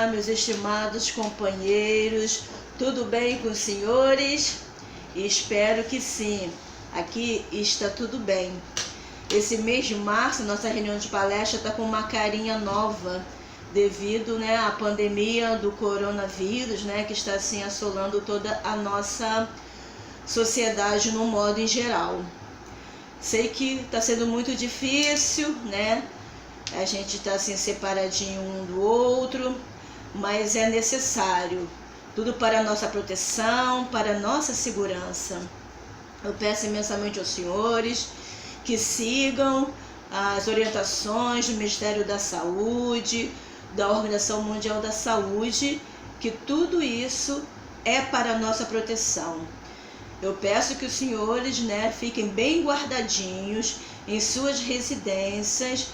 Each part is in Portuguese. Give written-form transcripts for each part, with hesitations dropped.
meus estimados companheiros, tudo bem com os senhores? Espero que sim, aqui está tudo bem. Esse mês de março, nossa reunião de palestra está com uma carinha nova, devido à pandemia do coronavírus, que está assim assolando toda a nossa sociedade no modo em geral. Sei que está sendo muito difícil, a gente está assim separadinho um do outro, mas é necessário, tudo para a nossa proteção, para a nossa segurança. Eu peço imensamente aos senhores que sigam as orientações do Ministério da Saúde, da Organização Mundial da Saúde, que tudo isso é para a nossa proteção. Eu peço que os senhores fiquem bem guardadinhos em suas residências,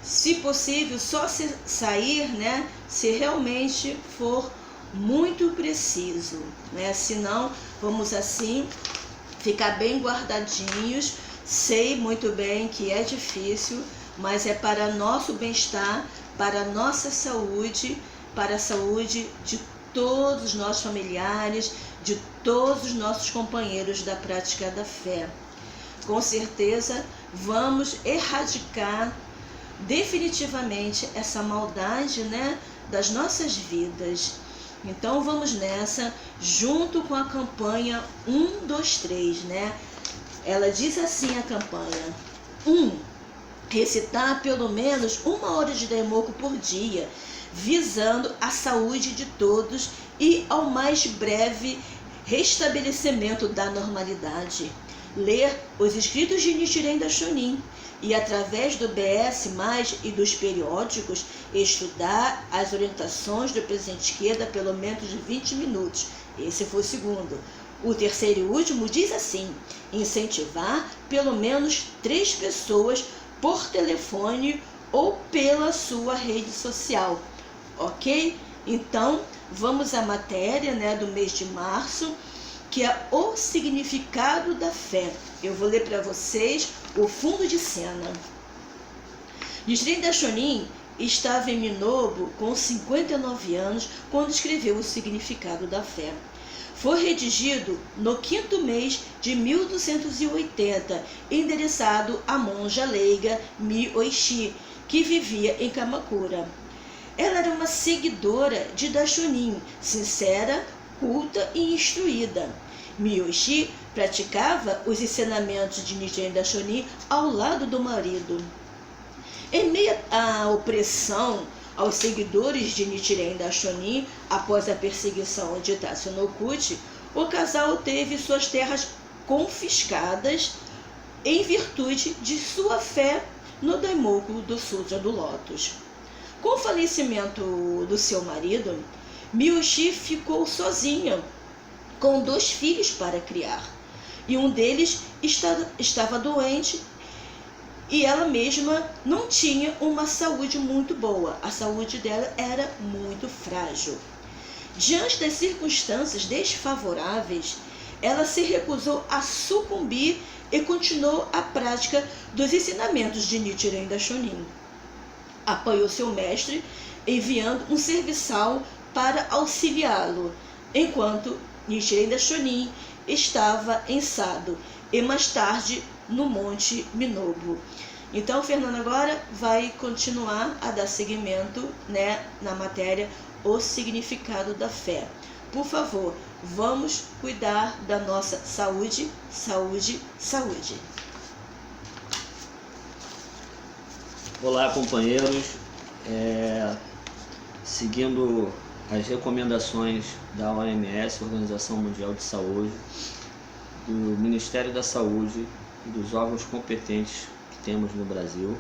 se possível só sair se realmente for muito preciso, senão vamos assim ficar bem guardadinhos. Sei muito bem que é difícil, mas é para nosso bem-estar, para a nossa saúde, para a saúde de todos os nossos familiares, de todos os nossos companheiros da prática da fé. Com certeza vamos erradicar definitivamente essa maldade das nossas vidas. Então vamos nessa, junto com a campanha 1, 2, 3, Ela diz assim a campanha: 1. Recitar pelo menos 1 hora de Daimoku por dia, visando a saúde de todos e ao mais breve restabelecimento da normalidade. Ler os escritos de Nichiren Daishonin e, através do BS+, e dos periódicos, estudar as orientações do presidente Ikeda pelo menos de 20 minutos. Esse foi o segundo. O terceiro e último diz assim: incentivar pelo menos 3 pessoas por telefone ou pela sua rede social. Ok? Então, vamos à matéria do mês de março, que é o significado da fé. Eu vou ler para vocês o fundo de cena. Nichiren Daishonin estava em Minobu com 59 anos quando escreveu o significado da fé. Foi redigido no 5º mês de 1280, endereçado à monja leiga Mi Oishi, que vivia em Kamakura. Ela era uma seguidora de Daishonin, sincera, culta e instruída. Mi Oishi praticava os ensinamentos de Nichiren Daishonin ao lado do marido. Em meio à opressão aos seguidores de Nichiren Daishonin após a perseguição de Tatsunokuchi, o casal teve suas terras confiscadas em virtude de sua fé no Daimoku do Sutra do Lótus. Com o falecimento do seu marido, Mi Oishi ficou sozinha, com 2 filhos para criar, e um deles estava doente e ela mesma não tinha uma saúde muito boa. A saúde dela era muito frágil. Diante das circunstâncias desfavoráveis, ela se recusou a sucumbir e continuou a prática dos ensinamentos de Nichiren Daishonin. Apoiou seu mestre, enviando um serviçal para auxiliá-lo, enquanto Nichiren Daishonin estava em Sado e mais tarde no Monte Minobu. Então, Fernanda agora vai continuar a dar seguimento na matéria O Significado da Fé. Por favor, vamos cuidar da nossa saúde, saúde, saúde. Olá, companheiros. Seguindo as recomendações da OMS, Organização Mundial de Saúde, do Ministério da Saúde e dos órgãos competentes que temos no Brasil,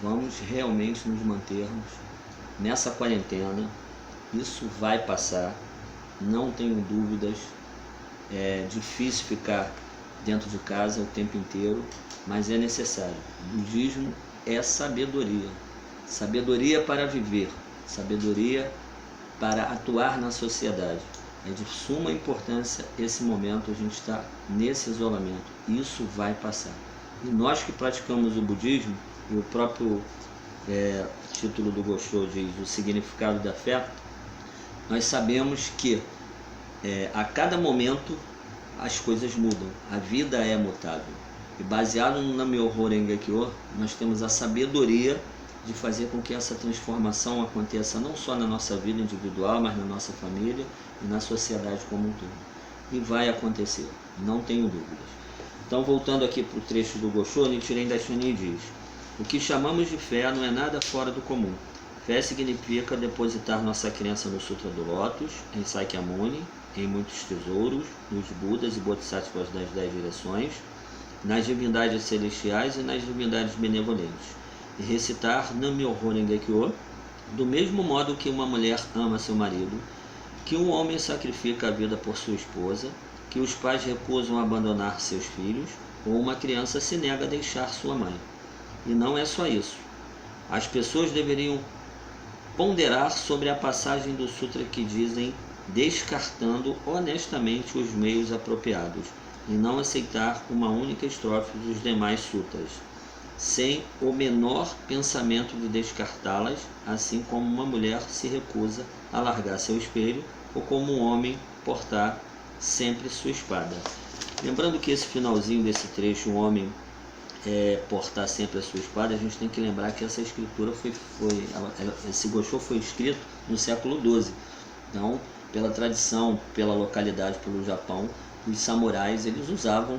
vamos realmente nos mantermos nessa quarentena. Isso vai passar, não tenho dúvidas. É difícil ficar dentro de casa o tempo inteiro, mas é necessário. O budismo é sabedoria, sabedoria para viver, sabedoria para atuar na sociedade. É de suma importância esse momento, a gente está nesse isolamento. Isso vai passar. E nós que praticamos o budismo, e o próprio título do Gosho diz o significado da fé, nós sabemos que a cada momento as coisas mudam, a vida é mutável. E baseado no Nam-myoho Renge-kyo, nós temos a sabedoria de fazer com que essa transformação aconteça não só na nossa vida individual, mas na nossa família e na sociedade como um todo. E vai acontecer, não tenho dúvidas. Então, voltando aqui para o trecho do Gosho, Nichiren Daishonin diz: o que chamamos de fé não é nada fora do comum. Fé significa depositar nossa crença no Sutra do Lótus, em Sakyamuni, em muitos tesouros, nos Budas e Bodhisattvas das 10 direções, nas divindades celestiais e nas divindades benevolentes, e recitar Nam-myoho Renge-kyo do mesmo modo que uma mulher ama seu marido, que um homem sacrifica a vida por sua esposa, que os pais recusam abandonar seus filhos, ou uma criança se nega a deixar sua mãe. E não é só isso. As pessoas deveriam ponderar sobre a passagem do sutra que dizem descartando honestamente os meios apropriados, e não aceitar uma única estrofe dos demais sutras, sem o menor pensamento de descartá-las, assim como uma mulher se recusa a largar seu espelho, ou como um homem portar sempre sua espada. Lembrando que esse finalzinho desse trecho, um homem portar sempre a sua espada, a gente tem que lembrar que essa escritura esse Gosho foi escrito no século XII. Então, pela tradição, pela localidade, pelo Japão, os samurais eles usavam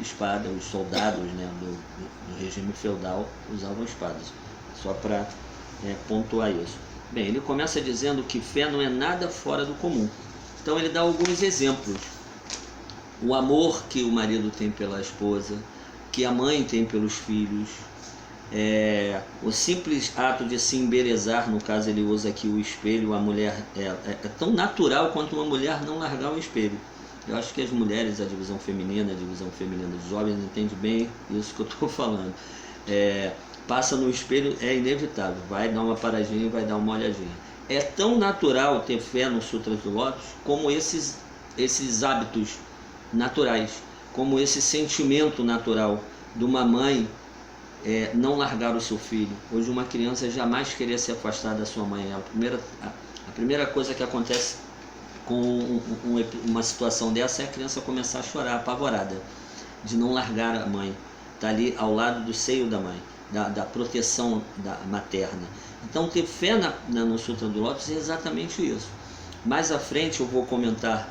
espada, os soldados do regime feudal usavam espadas, só para pontuar isso. Bem, ele começa dizendo que fé não é nada fora do comum. Então ele dá alguns exemplos. O amor que o marido tem pela esposa, que a mãe tem pelos filhos, o simples ato de se embelezar, no caso ele usa aqui o espelho, a mulher é tão natural quanto uma mulher não largar o espelho. Eu acho que as mulheres, a divisão feminina dos jovens, entende bem isso que eu estou falando. Passa no espelho, é inevitável, vai dar uma paradinha e vai dar uma olhadinha. É tão natural ter fé no Sutra do Lótus como esses hábitos naturais, como esse sentimento natural de uma mãe não largar o seu filho, ou de uma criança jamais querer se afastar da sua mãe. A primeira coisa que acontece com uma situação dessa é a criança começar a chorar, apavorada, de não largar a mãe, está ali ao lado do seio da mãe, da proteção materna. Então, ter fé no Sutra do Lótus é exatamente isso. Mais à frente eu vou comentar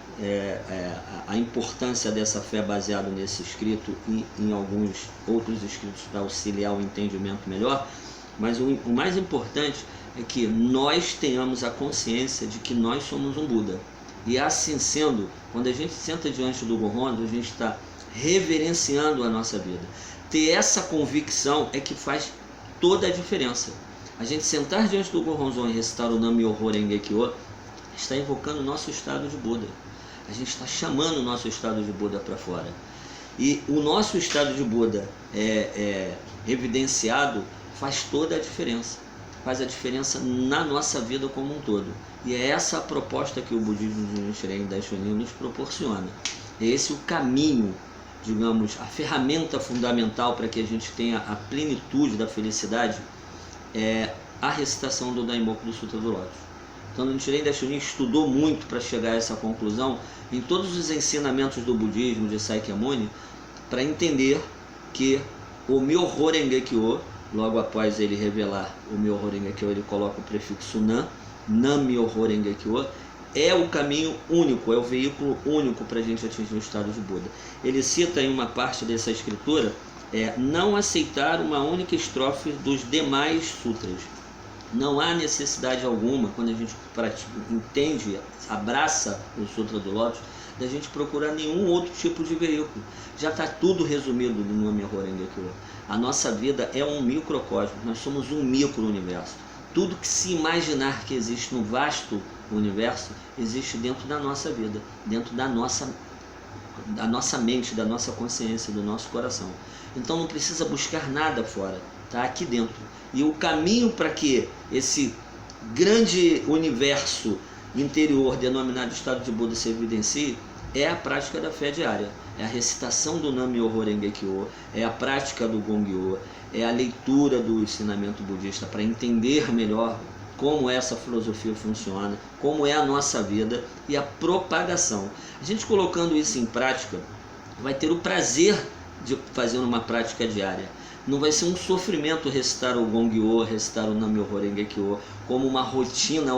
a importância dessa fé baseada nesse escrito e em alguns outros escritos para auxiliar o entendimento melhor, mas o mais importante é que nós tenhamos a consciência de que nós somos um Buda. E assim sendo, quando a gente senta diante do Gohon, a gente está reverenciando a nossa vida. Ter essa convicção é que faz toda a diferença. A gente sentar diante do Gohonzon e recitar o Nam-myoho Renge-kyo está invocando o nosso estado de Buda. A gente está chamando o nosso estado de Buda para fora. E o nosso estado de Buda evidenciado faz toda a diferença. Faz a diferença na nossa vida como um todo. E é essa a proposta que o budismo de Nichiren Daishonin nos proporciona. É esse o caminho, digamos, a ferramenta fundamental para que a gente tenha a plenitude da felicidade, é a recitação do Daimoku do Sutra do Lótus. Então, Nichiren Daishonin estudou muito para chegar a essa conclusão em todos os ensinamentos do budismo de Sakyamuni, para entender que o Myoho Renge-kyo, logo após ele revelar o Myoho Renge-kyo, ele coloca o prefixo Nam, Nam-myoho Renge-kyo, é o caminho único, é o veículo único para a gente atingir o estado de Buda. Ele cita em uma parte dessa escritura, não aceitar uma única estrofe dos demais sutras. Não há necessidade alguma, quando a gente entende, abraça o Sutra do Lótus, da gente procurar nenhum outro tipo de veículo. Já está tudo resumido no Nam-myoho Renge-kyo. A nossa vida é um microcosmo, nós somos um micro-universo. Tudo que se imaginar que existe no vasto universo, existe dentro da nossa vida, dentro da nossa mente, da nossa consciência, do nosso coração. Então não precisa buscar nada fora, está aqui dentro. E o caminho para que esse grande universo interior, denominado estado de Buda, se evidencie, é a prática da fé diária. é a recitação do Nam-myoho Renge-kyo, é a prática do Gongyo, é a leitura do ensinamento budista para entender melhor como essa filosofia funciona, como é a nossa vida e a propagação. A gente colocando isso em prática, vai ter o prazer de fazer uma prática diária. Não vai ser um sofrimento recitar o Gongyo, recitar o Nam-myoho Renge-kyo como uma rotina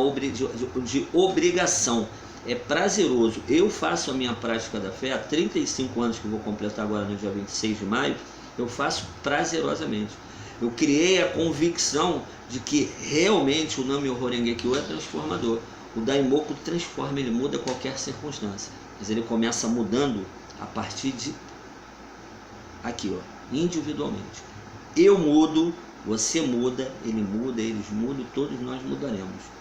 de obrigação. É prazeroso. Eu faço a minha prática da fé há 35 anos, que vou completar agora no dia 26 de maio, eu faço prazerosamente. Eu criei a convicção de que realmente o Nam-myoho Renge-kyo é transformador. O Daimoku transforma, ele muda qualquer circunstância. Mas ele começa mudando a partir de aqui, ó, individualmente. Eu mudo, você muda, ele muda, eles mudam, todos nós mudaremos.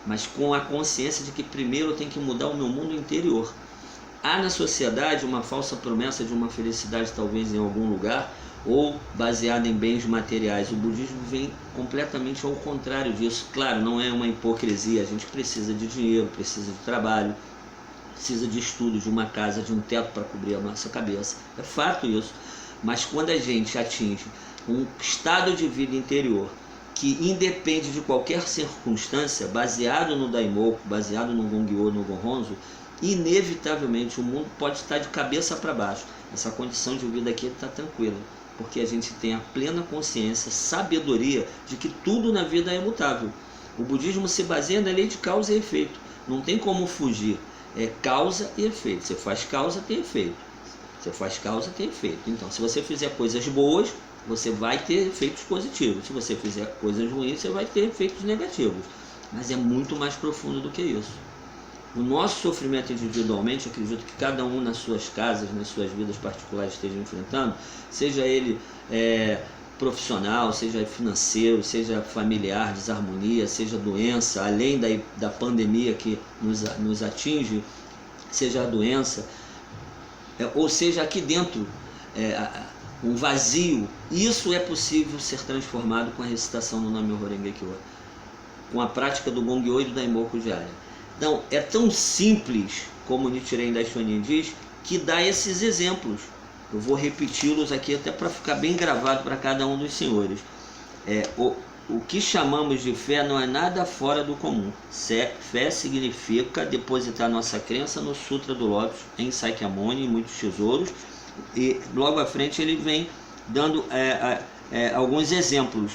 Mas com a consciência de que primeiro eu tenho que mudar o meu mundo interior. Há na sociedade uma falsa promessa de uma felicidade talvez em algum lugar, ou baseada em bens materiais. O budismo vem completamente ao contrário disso. Claro, não é uma hipocrisia, a gente precisa de dinheiro, precisa de trabalho, precisa de estudo, de uma casa, de um teto para cobrir a nossa cabeça. É fato isso. Mas quando a gente atinge um estado de vida interior que independe de qualquer circunstância, baseado no Daimoku, baseado no Gongyo, no Gohonzo, inevitavelmente o mundo pode estar de cabeça para baixo. Essa condição de vida aqui está tranquila, porque a gente tem a plena consciência, sabedoria de que tudo na vida é imutável. O budismo se baseia na lei de causa e efeito. Não tem como fugir. É causa e efeito. Você faz causa, tem efeito. Você faz causa, tem efeito. Então, se você fizer coisas boas, você vai ter efeitos positivos. Se você fizer coisas ruins, você vai ter efeitos negativos. Mas é muito mais profundo do que isso. O nosso sofrimento individualmente, eu acredito que cada um nas suas casas, nas suas vidas particulares esteja enfrentando, seja ele profissional, seja financeiro, seja familiar, desarmonia, seja doença, além da pandemia que nos atinge, seja a doença, ou seja aqui dentro um vazio. Isso é possível ser transformado com a recitação do Nam-myoho Renge-kyo, com a prática do Gongyo e do Daimoku diária. Então, é tão simples, como Nichiren Daishonin diz, que dá esses exemplos. Eu vou repeti-los aqui até para ficar bem gravado para cada um dos senhores. O que chamamos de fé não é nada fora do comum. Fé significa depositar nossa crença no Sutra do Lótus, em Sakyamuni, em muitos tesouros. E logo à frente ele vem dando alguns exemplos.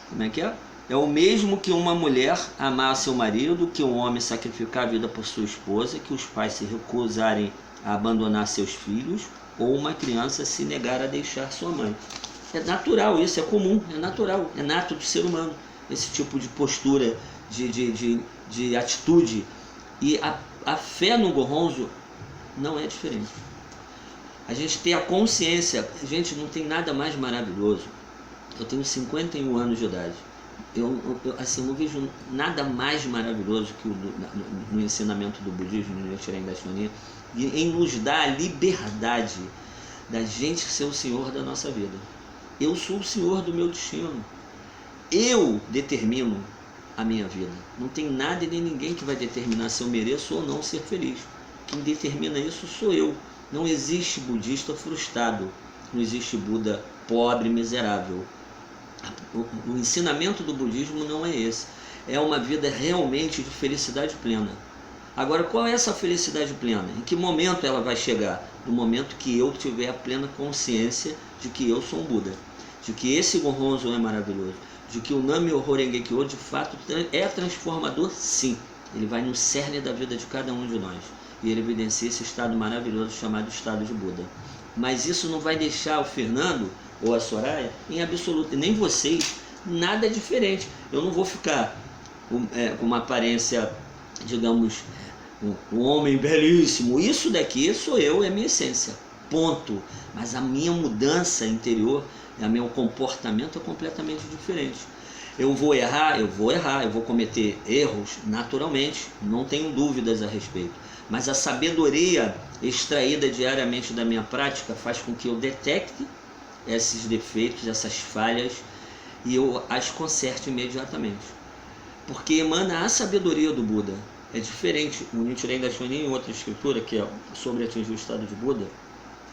Como é que é? É o mesmo que uma mulher amar seu marido, que um homem sacrificar a vida por sua esposa, que os pais se recusarem a abandonar seus filhos, ou uma criança se negar a deixar sua mãe. É natural isso, é comum, é natural, é nato do ser humano, esse tipo de postura, de atitude. E a fé no Gohonzo não é diferente. A gente tem a consciência, gente, não tem nada mais maravilhoso. Eu tenho 51 anos de idade. Eu não vejo nada mais maravilhoso que no ensinamento do budismo, no Nichiren Daishonin, em nos dar a liberdade da gente ser o senhor da nossa vida. Eu sou o senhor do meu destino. Eu determino a minha vida. Não tem nada e nem ninguém que vai determinar se eu mereço ou não ser feliz. Quem determina isso sou eu. Não existe budista frustrado. Não existe Buda pobre, miserável. O ensinamento do budismo não é esse. É uma vida realmente de felicidade plena. Agora, qual é essa felicidade plena? Em que momento ela vai chegar? No momento que eu tiver a plena consciência de que eu sou um Buda, de que esse Gohonzo é maravilhoso, de que o Nam-myoho Renge-kyo de fato é transformador, sim. Ele vai no cerne da vida de cada um de nós e ele evidencia esse estado maravilhoso chamado estado de Buda. Mas isso não vai deixar o Fernando ou a Soraya em absoluto, e nem vocês, nada diferente. Eu não vou ficar com uma aparência, digamos, um homem belíssimo. Isso daqui sou eu, é a minha essência, ponto. Mas a minha mudança interior, o meu comportamento é completamente diferente. Eu vou errar, eu vou cometer erros naturalmente, não tenho dúvidas a respeito. Mas a sabedoria extraída diariamente da minha prática faz com que eu detecte esses defeitos, essas falhas, e eu as conserte imediatamente. Porque emana a sabedoria do Buda. é diferente. O Nichiren Daishonin, em outra escritura, que é sobre atingir o estado de Buda,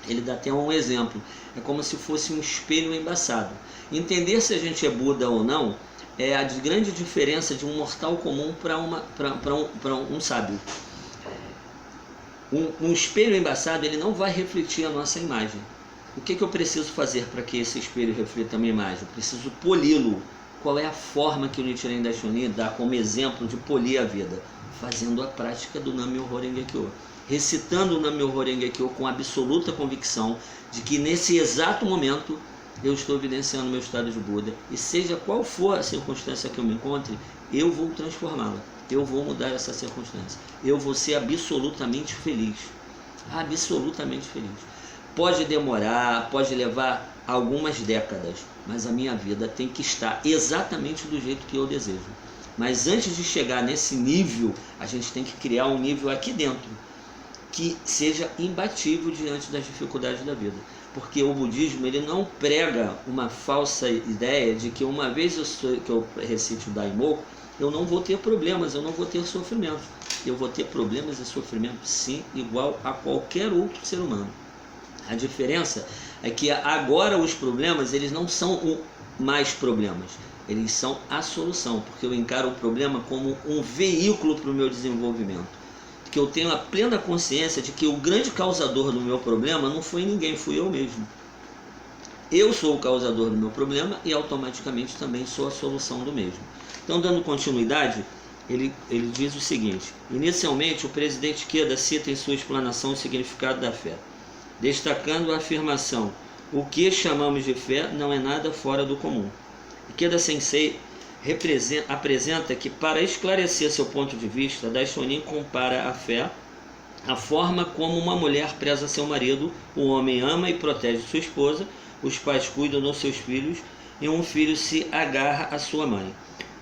ele dá até um exemplo. É como se fosse um espelho embaçado. Entender se a gente é Buda ou não é a grande diferença de um mortal comum para um sábio. Um espelho embaçado, ele não vai refletir a nossa imagem. O que eu preciso fazer para que esse espelho reflita a minha imagem? Eu preciso poli-lo. Qual é a forma que o Nichiren Daishonin dá como exemplo de polir a vida? Fazendo a prática do Nam-myoho Renge-kyo. Recitando o Nam-myoho Renge-kyo com absoluta convicção de que nesse exato momento eu estou evidenciando meu estado de Buda. E seja qual for a circunstância que eu me encontre, eu vou transformá-la. Eu vou mudar essa circunstância. Eu vou ser absolutamente feliz. Absolutamente feliz. Pode demorar, pode levar algumas décadas, mas a minha vida tem que estar exatamente do jeito que eu desejo. Mas antes de chegar nesse nível, a gente tem que criar um nível aqui dentro que seja imbatível diante das dificuldades da vida. Porque o budismo, ele não prega uma falsa ideia de que uma vez que eu recite o Daimoku, eu não vou ter problemas, eu não vou ter sofrimento. Eu vou ter problemas e sofrimento, sim, igual a qualquer outro ser humano. A diferença é que agora os problemas, eles não são mais problemas, eles são a solução, porque eu encaro o problema como um veículo para o meu desenvolvimento. Que eu tenho a plena consciência de que o grande causador do meu problema não foi ninguém, fui eu mesmo. Eu sou o causador do meu problema e automaticamente também sou a solução do mesmo. Então, dando continuidade, ele diz o seguinte: inicialmente o presidente Ikeda cita em sua explanação o significado da fé, destacando a afirmação: o que chamamos de fé não é nada fora do comum. Ikeda Sensei apresenta que, para esclarecer seu ponto de vista, Daishonin compara a fé à forma como uma mulher preza seu marido, o homem ama e protege sua esposa, os pais cuidam dos seus filhos e um filho se agarra à sua mãe.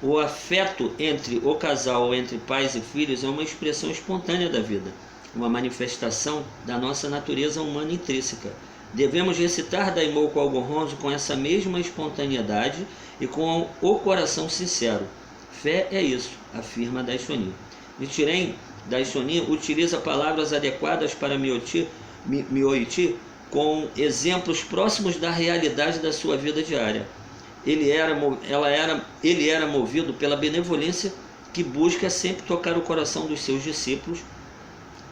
O afeto entre o casal, entre pais e filhos, é uma expressão espontânea da vida, uma manifestação da nossa natureza humana intrínseca. Devemos recitar Daimoku ao Gohonzon com essa mesma espontaneidade e com o coração sincero. Fé é isso, afirma Daishonin. Nichiren Daishonin utiliza palavras adequadas para Myoichi com exemplos próximos da realidade da sua vida diária. Ele era movido pela benevolência que busca sempre tocar o coração dos seus discípulos,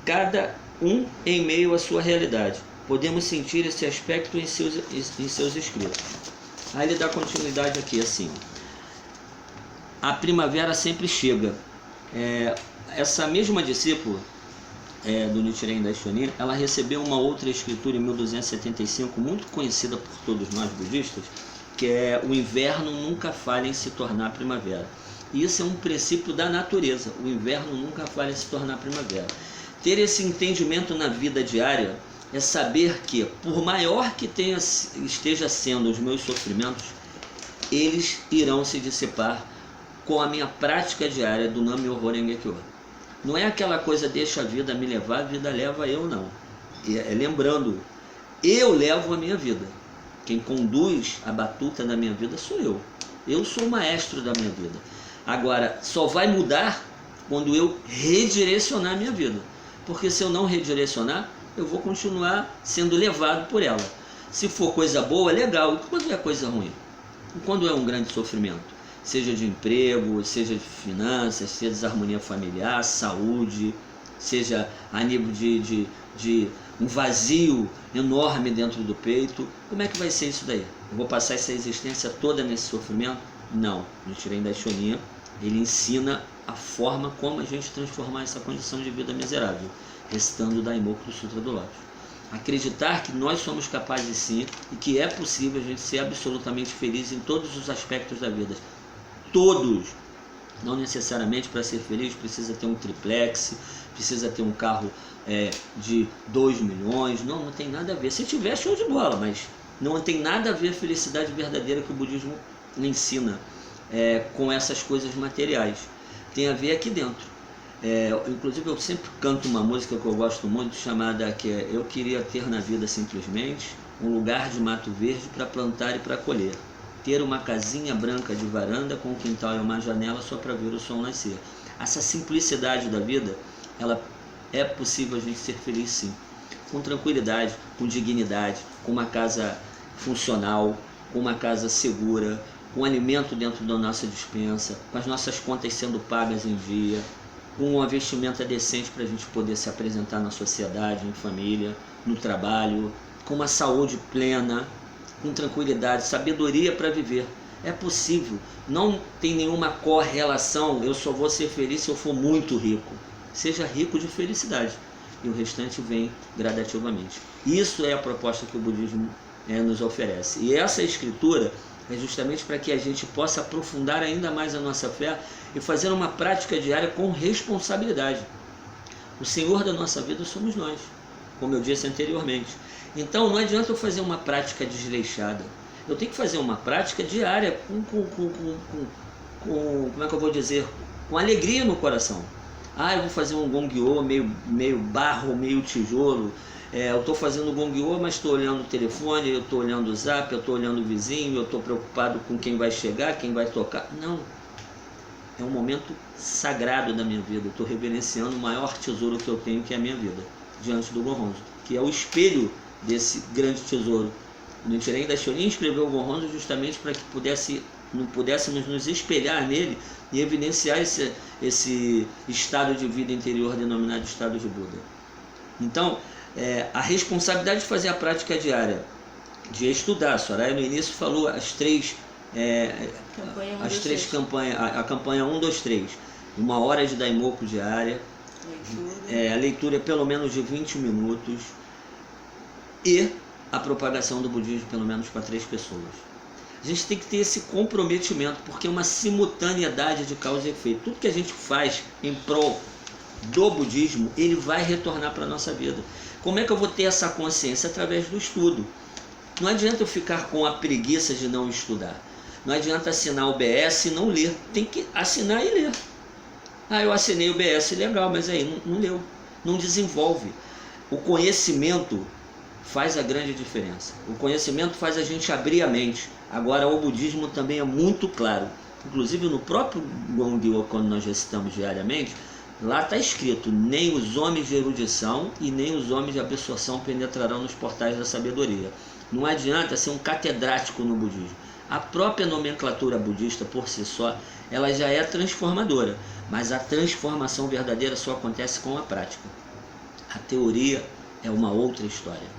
cada um em meio à sua realidade. Podemos sentir esse aspecto em seus escritos. Aí ele dá continuidade aqui assim: a primavera sempre chega. Essa mesma discípula do Nichiren Daishonin, ela recebeu uma outra escritura em 1275, muito conhecida por todos nós budistas, que é: o inverno nunca falha em se tornar primavera. E isso é um princípio da natureza. O inverno nunca falha em se tornar primavera. Ter esse entendimento na vida diária é saber que, por maior que esteja sendo os meus sofrimentos, eles irão se dissipar com a minha prática diária do Nam-myoho Renge-kyo. Não é aquela coisa: deixa a vida me levar, a vida leva eu, não. Lembrando, eu levo a minha vida. Quem conduz a batuta da minha vida sou eu. Eu sou o maestro da minha vida. Agora, só vai mudar quando eu redirecionar a minha vida. Porque se eu não redirecionar, eu vou continuar sendo levado por ela. Se for coisa boa, legal. E quando é coisa ruim? E quando é um grande sofrimento? Seja de emprego, seja de finanças, seja desarmonia familiar, saúde, seja a nível de um vazio enorme dentro do peito. Como é que vai ser isso daí? Eu vou passar essa existência toda nesse sofrimento? Não. No Nichiren Daishonin, ele ensina a forma como a gente transformar essa condição de vida miserável, recitando o Daimoku do Sutra do Lótus. Acreditar que nós somos capazes sim e que é possível a gente ser absolutamente feliz em todos os aspectos da vida. Todos. Não necessariamente para ser feliz precisa ter um triplex, precisa ter um carro de 2 milhões. Não tem nada a ver. Se tiver, show de bola, mas não tem nada a ver a felicidade verdadeira que o budismo ensina com essas coisas materiais. Tem a ver aqui dentro. Inclusive eu sempre canto uma música que eu gosto muito, chamada que é: eu queria ter na vida simplesmente um lugar de mato verde para plantar e para colher. ter uma casinha branca de varanda com um quintal e uma janela só para ver o sol nascer. Essa simplicidade da vida, ela é possível a gente ser feliz sim, com tranquilidade, com dignidade, com uma casa funcional, com uma casa segura, com alimento dentro da nossa despensa, com as nossas contas sendo pagas em dia, com uma vestimenta decente para a gente poder se apresentar na sociedade, em família, no trabalho, com uma saúde plena, com tranquilidade, sabedoria para viver. É possível, não tem nenhuma correlação, eu só vou ser feliz se eu for muito rico. Seja rico de felicidade e o restante vem gradativamente. Isso é a proposta que o budismo nos oferece. E essa escritura é justamente para que a gente possa aprofundar ainda mais a nossa fé e fazer uma prática diária com responsabilidade. O Senhor da nossa vida somos nós, como eu disse anteriormente. Então não adianta eu fazer uma prática desleixada. Eu tenho que fazer uma prática diária como é que eu vou dizer? Com alegria no coração. Eu vou fazer um gongyo meio barro, meio tijolo. Eu estou fazendo gongyo, mas estou olhando o telefone, eu estou olhando o zap, eu estou olhando o vizinho, eu estou preocupado com quem vai chegar, quem vai tocar. Não. É um momento sagrado da minha vida. Eu estou reverenciando o maior tesouro que eu tenho, que é a minha vida, diante do Gohonzon, que é o espelho desse grande tesouro. O Nichiren Daishonin escreveu o Gohonzon justamente para que pudéssemos nos espelhar nele e evidenciar esse estado de vida interior denominado estado de Buda. Então, a responsabilidade de fazer a prática diária, de estudar. A Soraya no início falou as três campanhas, a campanha 1, 2, 3. 1 hora de Daimoku diária, a leitura é pelo menos de 20 minutos e a propagação do budismo pelo menos para 3 pessoas. A gente tem que ter esse comprometimento, porque é uma simultaneidade de causa e efeito. Tudo que a gente faz em prol do budismo, ele vai retornar para a nossa vida. Como é que eu vou ter essa consciência? Através do estudo. Não adianta eu ficar com a preguiça de não estudar. Não adianta assinar o BS e não ler. Tem que assinar e ler. Eu assinei o BS, legal, mas aí não leu. Não desenvolve. O conhecimento faz a grande diferença. O conhecimento faz a gente abrir a mente. Agora, o budismo também é muito claro. Inclusive, no próprio Gongyo, quando nós recitamos diariamente, lá está escrito: nem os homens de erudição e nem os homens de absorção penetrarão nos portais da sabedoria. Não adianta ser um catedrático no budismo. A própria nomenclatura budista, por si só, ela já é transformadora. Mas a transformação verdadeira só acontece com a prática. A teoria é uma outra história.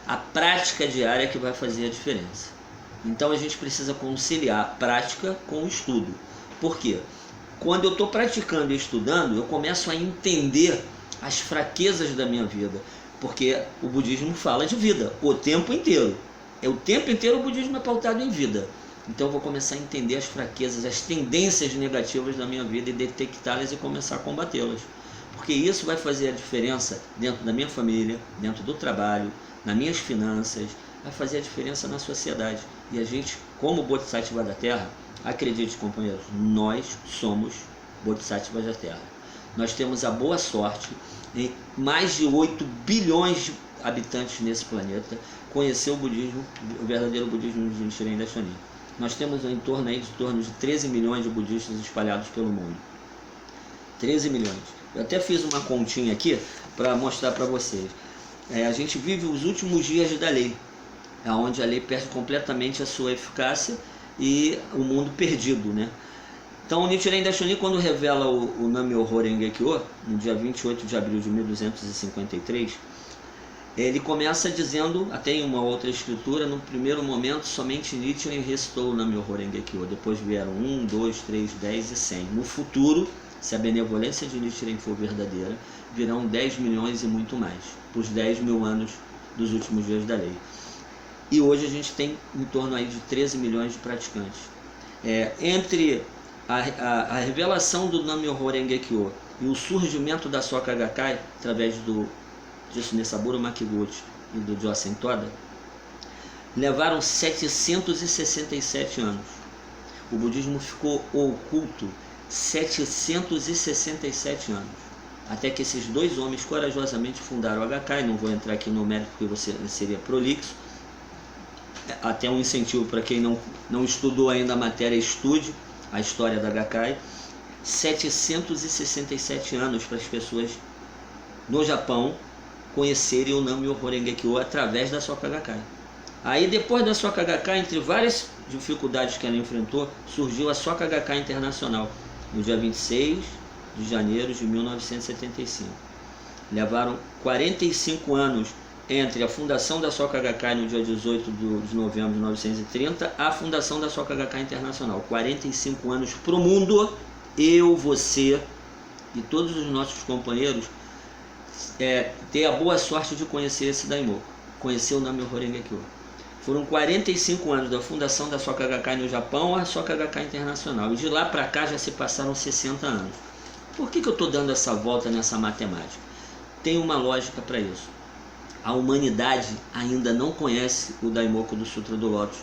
A prática diária é que vai fazer a diferença. Então a gente precisa conciliar a prática com o estudo. Por quê? Quando eu estou praticando e estudando, eu começo a entender as fraquezas da minha vida. Porque o budismo fala de vida o tempo inteiro. O tempo inteiro o budismo é pautado em vida. Então eu vou começar a entender as fraquezas, as tendências negativas da minha vida e detectá-las e começar a combatê-las. Porque isso vai fazer a diferença dentro da minha família, dentro do trabalho, nas minhas finanças, vai fazer a diferença na sociedade. E a gente, como Bodhisattva da Terra, acredite, companheiros, nós somos Bodhisattvas da Terra. Nós temos a boa sorte, em mais de 8 bilhões de habitantes nesse planeta, conhecer o budismo, o verdadeiro budismo de Nichiren Daishonin. Nós temos em torno de 13 milhões de budistas espalhados pelo mundo. 13 milhões. Eu até fiz uma continha aqui para mostrar para vocês. A gente vive os últimos dias da lei, onde a lei perde completamente a sua eficácia e o mundo perdido, né? Então o Nichiren Daishonin, quando revela o Nam-myoho Renge-kyo, no dia 28 de abril de 1253, ele começa dizendo, até em uma outra escritura, no primeiro momento somente Nichiren recitou o Nam-myoho Renge-kyo, depois vieram 1, 2, 3, 10 e 100. No futuro, se a benevolência de Nichiren for verdadeira, virão 10 milhões e muito mais, os 10 mil anos dos últimos dias da lei. E hoje a gente tem em torno aí de 13 milhões de praticantes. Entre a revelação do Nam-myoho Renge-kyo e o surgimento da Soka Gakkai, através disso Nesaburo Makiguchi e do Josen Toda, levaram 767 anos. O budismo ficou oculto 767 anos, até que esses 2 homens corajosamente fundaram a Gakkai. Não vou entrar aqui no mérito porque você seria prolixo, até um incentivo para quem não estudou ainda a matéria, estude a história da Gakkai. 767 anos para as pessoas no Japão conhecerem o Nam-myoho Renge-kyo através da Soka Gakkai. Aí depois da Soka Gakkai, entre várias dificuldades que ela enfrentou, surgiu a Soka Gakkai Internacional, no dia 26 de janeiro de 1975. Levaram 45 anos entre a fundação da Soka Gakkai no dia 18 de novembro de 1930, a fundação da Soka Gakkai Internacional. 45 anos para o mundo, eu, você e todos os nossos companheiros ter a boa sorte de conhecer esse Daimoku, conhecer o Nam-myoho Renge-kyo. Foram 45 anos da fundação da Soka Gakkai no Japão à Soka Gakkai Internacional. E de lá para cá já se passaram 60 anos. Por que eu estou dando essa volta nessa matemática? Tem uma lógica para isso. A humanidade ainda não conhece o Daimoku do Sutra do Lótus.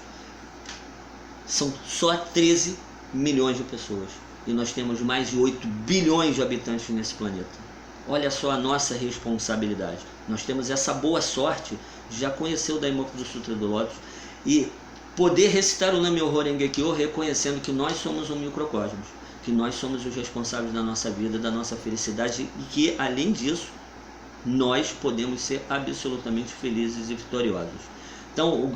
São só 13 milhões de pessoas. E nós temos mais de 8 bilhões de habitantes nesse planeta. Olha só a nossa responsabilidade. Nós temos essa boa sorte de já conhecer o Daimoku do Sutra do Lótus e poder recitar o Nam-myoho Renge-kyo reconhecendo que nós somos um microcosmos, que nós somos os responsáveis da nossa vida, da nossa felicidade e que, além disso, nós podemos ser absolutamente felizes e vitoriosos. Então,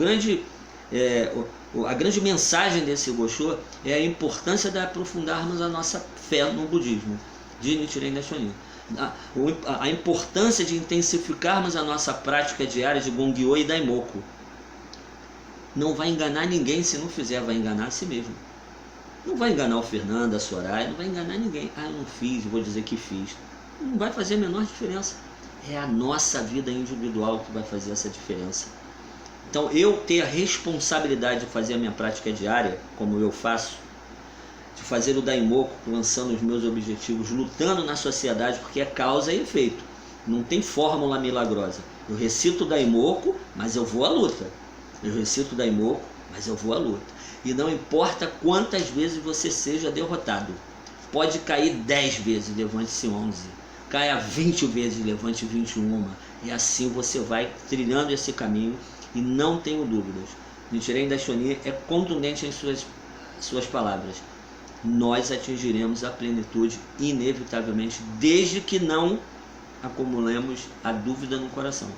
a grande mensagem desse Gosho é a importância de aprofundarmos a nossa fé no budismo, de Nichiren Daishonin. A importância de intensificarmos a nossa prática diária de Gongyo e Daimoku. Não vai enganar ninguém, se não fizer, vai enganar a si mesmo. Não vai enganar o Fernando, a Soraya, não vai enganar ninguém. Eu não fiz, vou dizer que fiz. Não vai fazer a menor diferença. É a nossa vida individual que vai fazer essa diferença. Então, eu ter a responsabilidade de fazer a minha prática diária, como eu faço, de fazer o Daimoku, lançando os meus objetivos, lutando na sociedade, porque é causa e efeito. Não tem fórmula milagrosa. Eu recito o Daimoku, mas eu vou à luta. Eu recito o Daimoku, mas eu vou à luta. E não importa quantas vezes você seja derrotado. Pode cair 10 vezes, levante-se 11. Caia 20 vezes, levante 21. E assim você vai trilhando esse caminho e não tenho dúvidas. Nichiren Daishonin é contundente em suas palavras. Nós atingiremos a plenitude inevitavelmente, desde que não acumulemos a dúvida no coração.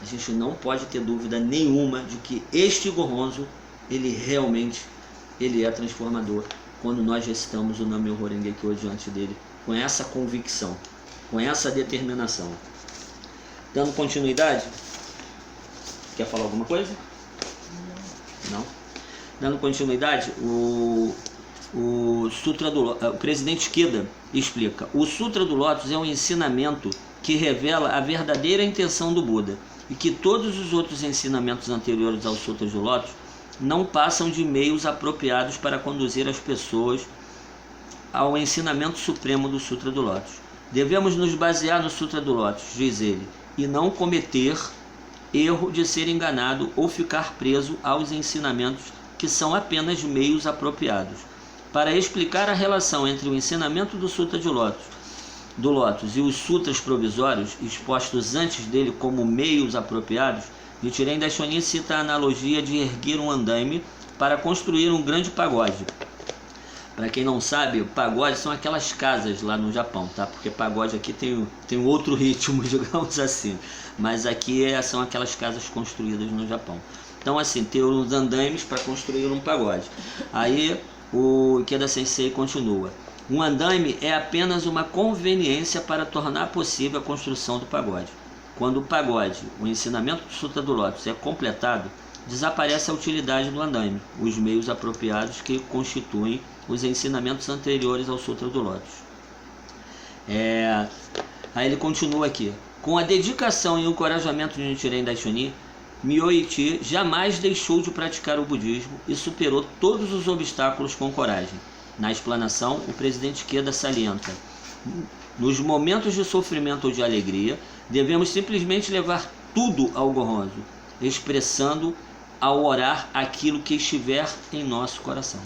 A gente não pode ter dúvida nenhuma de que este Gohonzo, ele realmente é transformador quando nós recitamos o Nam-myoho Renge-kyo diante dele, com essa convicção, com essa determinação. Dando continuidade, quer falar alguma coisa? Não? Dando continuidade, o presidente Ikeda explica: o Sutra do Lótus é um ensinamento que revela a verdadeira intenção do Buda e que todos os outros ensinamentos anteriores ao Sutra do Lótus não passam de meios apropriados para conduzir as pessoas ao ensinamento supremo do Sutra do Lótus. Devemos nos basear no Sutra do Lótus, diz ele, e não cometer erro de ser enganado ou ficar preso aos ensinamentos que são apenas meios apropriados. Para explicar a relação entre o ensinamento do Sutra do Lótus e os sutras provisórios, expostos antes dele como meios apropriados, Nichiren Daishonin cita a analogia de erguer um andaime para construir um grande pagode. Para quem não sabe, pagode são aquelas casas lá no Japão, tá? Porque pagode aqui tem outro ritmo, digamos assim. Mas aqui são aquelas casas construídas no Japão. Então, assim, ter uns andaimes para construir um pagode. Aí o Ikeda Sensei continua: um andaime é apenas uma conveniência para tornar possível a construção do pagode. Quando o pagode, o ensinamento do Sutra do Lótus, é completado, desaparece a utilidade do andaime, os meios apropriados que constituem os ensinamentos anteriores ao Sutra do Lótus. Aí ele continua aqui: com a dedicação e o encorajamento de Nichiren Daishonin, Myoichi jamais deixou de praticar o budismo e superou todos os obstáculos com coragem. Na explanação, o presidente Ikeda salienta: nos momentos de sofrimento ou de alegria, devemos simplesmente levar tudo ao Gohonzo, expressando ao orar aquilo que estiver em nosso coração.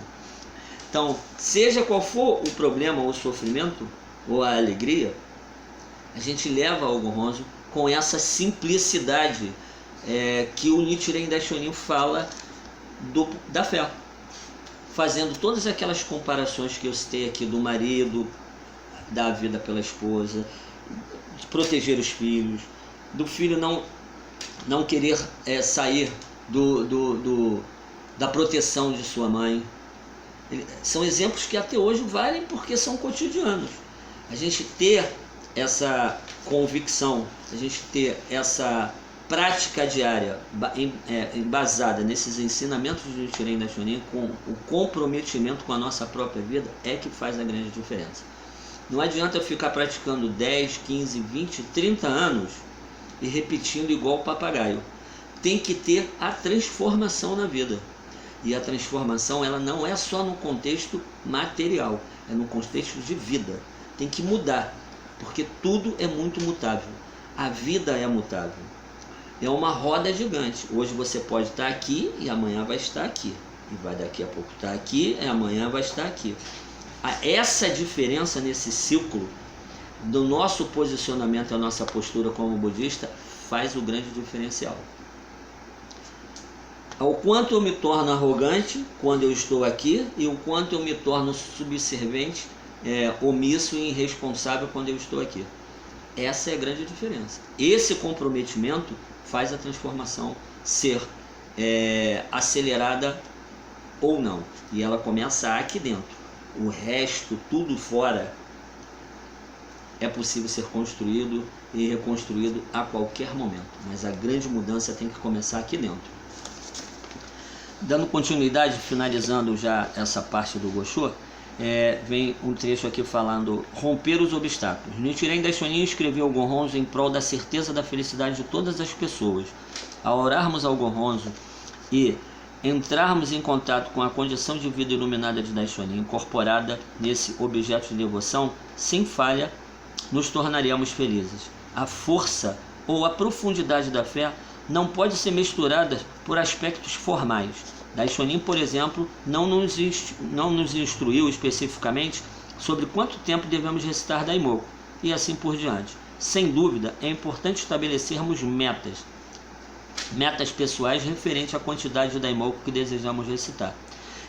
Então, seja qual for o problema ou o sofrimento ou a alegria, a gente leva ao Gohonzo com essa simplicidade que o Nichiren Daishonin fala da fé, fazendo todas aquelas comparações que eu citei aqui do marido dar a vida pela esposa, de proteger os filhos, do filho não querer sair da proteção de sua mãe. São exemplos que até hoje valem porque são cotidianos. A gente ter essa convicção, a gente ter essa prática diária embasada nesses ensinamentos de Nichiren Daishonin, com o comprometimento com a nossa própria vida, é que faz a grande diferença. Não adianta eu ficar praticando 10, 15, 20, 30 anos e repetindo igual papagaio. Tem que ter a transformação na vida. E a transformação, ela não é só no contexto material, é no contexto de vida. Tem que mudar, porque tudo é muito mutável. A vida é mutável. É uma roda gigante. Hoje você pode estar aqui e amanhã vai estar aqui. E vai daqui a pouco estar aqui e amanhã vai estar aqui. Essa diferença nesse ciclo do nosso posicionamento, a nossa postura como budista, faz o grande diferencial. O quanto eu me torno arrogante quando eu estou aqui e o quanto eu me torno subserviente, omisso e irresponsável quando eu estou aqui. Essa é a grande diferença. Esse comprometimento faz a transformação ser acelerada ou não. E ela começa aqui dentro. O resto, tudo fora, é possível ser construído e reconstruído a qualquer momento. Mas a grande mudança tem que começar aqui dentro. Dando continuidade, finalizando já essa parte do Gosho, vem um trecho aqui falando: romper os obstáculos. Nichiren Daishonin escreveu o Gohonzo em prol da certeza da felicidade de todas as pessoas. Ao orarmos ao Gohonzo e entrarmos em contato com a condição de vida iluminada de Daishonin, incorporada nesse objeto de devoção, sem falha, nos tornaremos felizes. A força ou a profundidade da fé não pode ser misturada por aspectos formais. Daishonin, por exemplo, não nos instruiu especificamente sobre quanto tempo devemos recitar Daimoku, e assim por diante. Sem dúvida, é importante estabelecermos metas pessoais referentes à quantidade de Daimoku que desejamos recitar.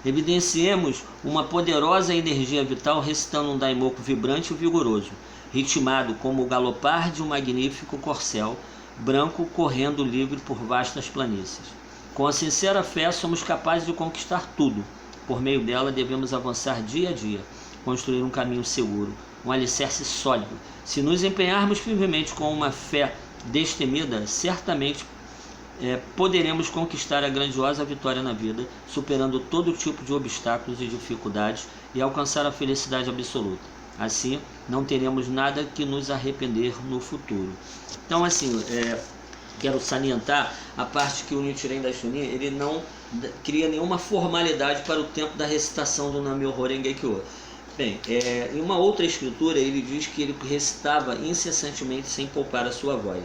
Evidenciemos uma poderosa energia vital recitando um Daimoku vibrante e vigoroso, ritmado como o galopar de um magnífico corcel branco correndo livre por vastas planícies. Com a sincera fé, somos capazes de conquistar tudo. Por meio dela, devemos avançar dia a dia, construir um caminho seguro, um alicerce sólido. Se nos empenharmos firmemente com uma fé destemida, certamente poderemos conquistar a grandiosa vitória na vida, superando todo tipo de obstáculos e dificuldades e alcançar a felicidade absoluta. Assim, não teremos nada que nos arrepender no futuro. Então, assim, quero salientar a parte que o Nichiren Daishonin, ele não cria nenhuma formalidade para o tempo da recitação do Nam-myoho Renge-kyo. Bem, em uma outra escritura, ele diz que ele recitava incessantemente sem poupar a sua voz.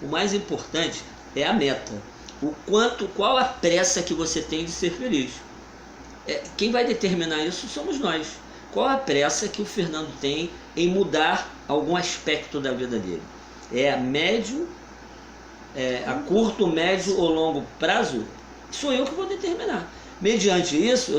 O mais importante é a meta. Qual a pressa que você tem de ser feliz? Quem vai determinar isso somos nós. Qual a pressa que o Fernando tem em mudar algum aspecto da vida dele? A curto, médio ou longo prazo? Sou eu que vou determinar. Mediante isso,